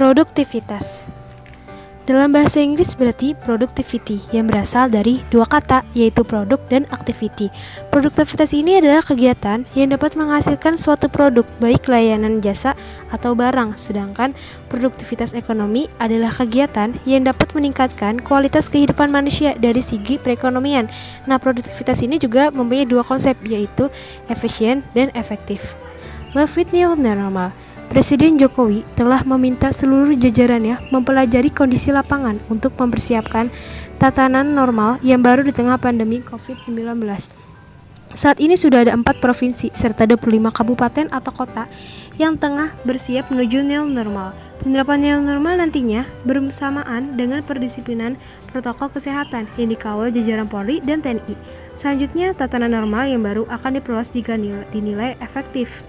Produktivitas. Dalam bahasa Inggris berarti productivity yang berasal dari dua kata yaitu produk dan activity. Produktivitas ini adalah kegiatan yang dapat menghasilkan suatu produk baik layanan jasa atau barang. Sedangkan produktivitas ekonomi adalah kegiatan yang dapat meningkatkan kualitas kehidupan manusia dari segi perekonomian. Nah, produktivitas ini juga mempunyai dua konsep yaitu efisien dan efektif. Live with new normal. Presiden Jokowi telah meminta seluruh jajarannya mempelajari kondisi lapangan untuk mempersiapkan tatanan normal yang baru di tengah pandemi COVID-19. Saat ini sudah ada 4 provinsi serta 25 kabupaten atau kota yang tengah bersiap menuju new normal. Penerapan new normal nantinya bersamaan dengan perdisiplinan protokol kesehatan yang dikawal jajaran Polri dan TNI. Selanjutnya, tatanan normal yang baru akan diperluas jika dinilai efektif.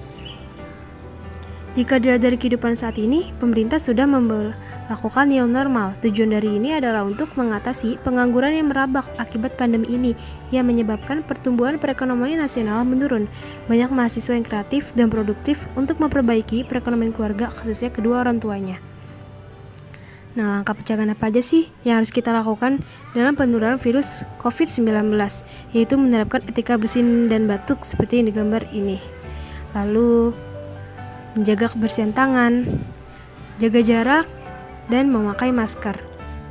Jika dilihat dari kehidupan saat ini, pemerintah sudah melakukan new normal. Tujuan dari ini adalah untuk mengatasi pengangguran yang merabak akibat pandemi ini yang menyebabkan pertumbuhan perekonomian nasional menurun. Banyak mahasiswa yang kreatif dan produktif untuk memperbaiki perekonomian keluarga, khususnya kedua orang tuanya. Nah, langkah pencegahan apa aja sih yang harus kita lakukan dalam penularan virus COVID-19? Yaitu menerapkan etika bersin dan batuk seperti yang digambar ini. Lalu menjaga kebersihan tangan, jaga jarak, dan memakai masker.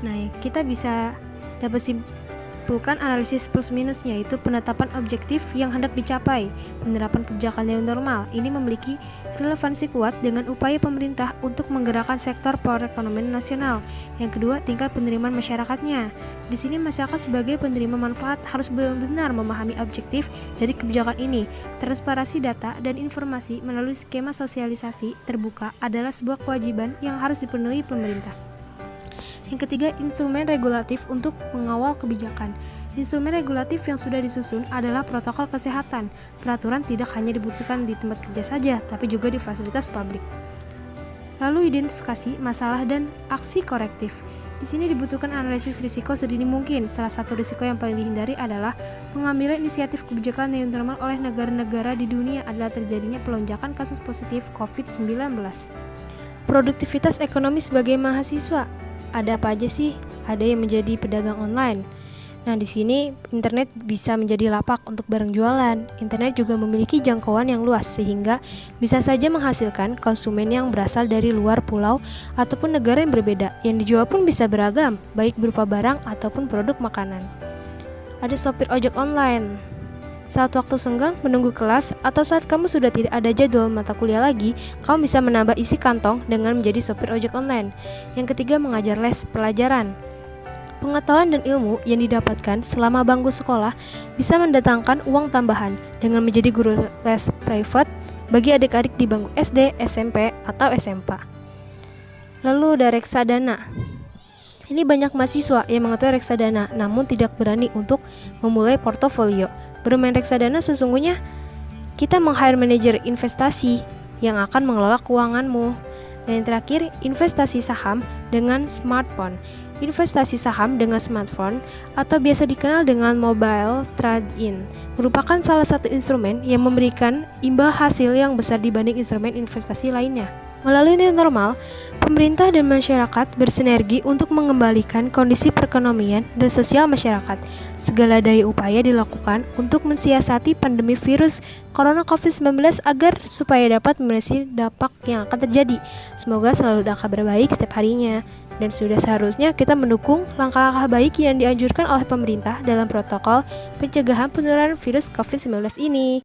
Nah, kita bisa dapat simpulkan analisis plus minusnya, yaitu penetapan objektif yang hendak dicapai. Penerapan kebijakan new normal ini memiliki relevansi kuat dengan upaya pemerintah untuk menggerakkan sektor perekonomian nasional. Yang kedua, tingkat penerimaan masyarakatnya. Di sini masyarakat sebagai penerima manfaat harus benar-benar memahami objektif dari kebijakan ini. Transparansi data dan informasi melalui skema sosialisasi terbuka adalah sebuah kewajiban yang harus dipenuhi pemerintah. Yang ketiga, instrumen regulatif untuk mengawal kebijakan. Instrumen regulatif yang sudah disusun adalah protokol kesehatan. Peraturan tidak hanya dibutuhkan di tempat kerja saja, tapi juga di fasilitas publik. Lalu identifikasi masalah dan aksi korektif. Di sini dibutuhkan analisis risiko sedini mungkin. Salah satu risiko yang paling dihindari adalah pengambilan inisiatif kebijakan new normal oleh negara-negara di dunia adalah terjadinya pelonjakan kasus positif COVID-19. Produktivitas ekonomi sebagai mahasiswa. Ada apa aja sih? Ada yang menjadi pedagang online. Nah, di sini internet bisa menjadi lapak untuk barang jualan. Internet juga memiliki jangkauan yang luas sehingga bisa saja menghasilkan konsumen yang berasal dari luar pulau ataupun negara yang berbeda. Yang dijual pun bisa beragam, baik berupa barang ataupun produk makanan. Ada sopir ojek online. Saat waktu senggang menunggu kelas atau saat kamu sudah tidak ada jadwal mata kuliah lagi, kamu bisa menambah isi kantong dengan menjadi sopir ojek online. Yang ketiga, mengajar les pelajaran. Pengetahuan dan ilmu yang didapatkan selama bangku sekolah bisa mendatangkan uang tambahan dengan menjadi guru les private bagi adik-adik di bangku SD, SMP, atau SMA. Lalu ada reksadana. Ini banyak mahasiswa yang mengetahui reksadana namun tidak berani untuk memulai portofolio. Bermain reksadana sesungguhnya kita meng-hire manajer investasi yang akan mengelola keuanganmu. Dan yang terakhir, investasi saham dengan smartphone. Investasi saham dengan smartphone atau biasa dikenal dengan mobile trade-in merupakan salah satu instrumen yang memberikan imbal hasil yang besar dibanding instrumen investasi lainnya. Melalui new normal, pemerintah dan masyarakat bersinergi untuk mengembalikan kondisi perekonomian dan sosial masyarakat. Segala daya upaya dilakukan untuk mensiasati pandemi virus corona COVID-19 agar supaya dapat mengatasi dampak yang akan terjadi. Semoga selalu ada kabar baik setiap harinya. Dan sudah seharusnya kita mendukung langkah-langkah baik yang dianjurkan oleh pemerintah dalam protokol pencegahan penularan virus COVID-19 ini.